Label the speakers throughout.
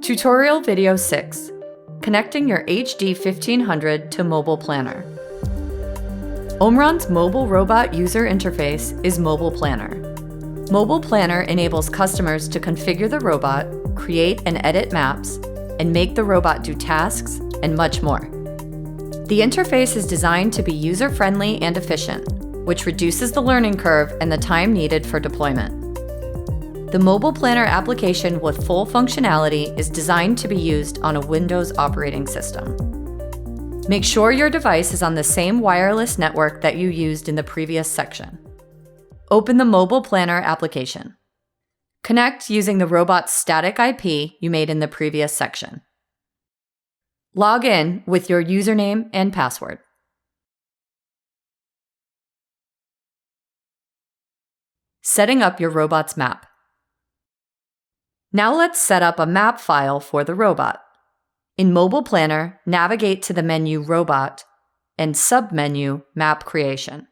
Speaker 1: Tutorial Video 6: Connecting your HD1500 to MobilePlanner. OMRON's mobile robot user interface is MobilePlanner. MobilePlanner enables customers to configure the robot, create and edit maps, and make the robot do tasks, and much more. The interface is designed to be user-friendly and efficient, which reduces the learning curve and the time needed for deployment. The MobilePlanner application with full functionality is designed to be used on a Windows operating system. Make sure your device is on the same wireless network that you used in the previous section. Open the MobilePlanner application. Connect using the robot's static IP you made in the previous section. Log in with your username and password. Setting up your robot's map. Now let's set up a map file for the robot. In MobilePlanner, navigate to the menu Robot and submenu Map Creation.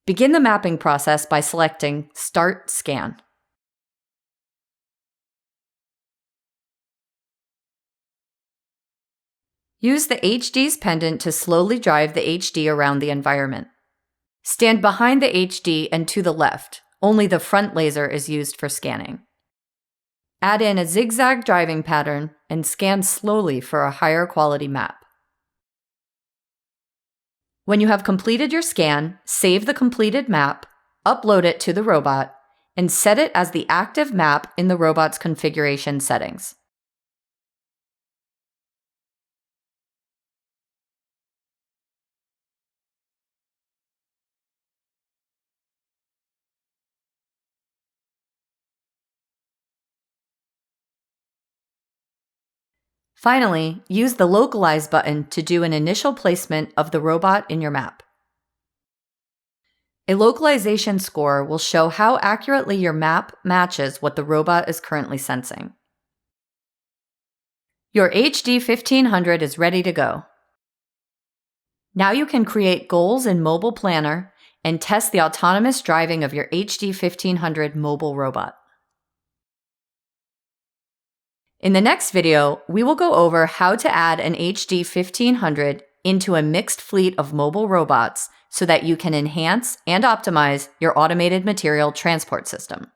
Speaker 1: Begin the mapping process by selecting Start Scan. Use the HD's pendant to slowly drive the HD around the environment. Stand behind the HD and to the left. Only the front laser is used for scanning. Add in a zigzag driving pattern and scan slowly for a higher quality map. When you have completed your scan, save the completed map, upload it to the robot, and set it as the active map in the robot's configuration settings. Finally, use the Localize button to do an initial placement of the robot in your map. A localization score will show how accurately your map matches what the robot is currently sensing. Your HD1500 is ready to go. Now you can create goals in MobilePlanner and test the autonomous driving of your HD1500 mobile robot. In the next video, we will go over how to add an HD1500 into a mixed fleet of mobile robots so that you can enhance and optimize your automated material transport system.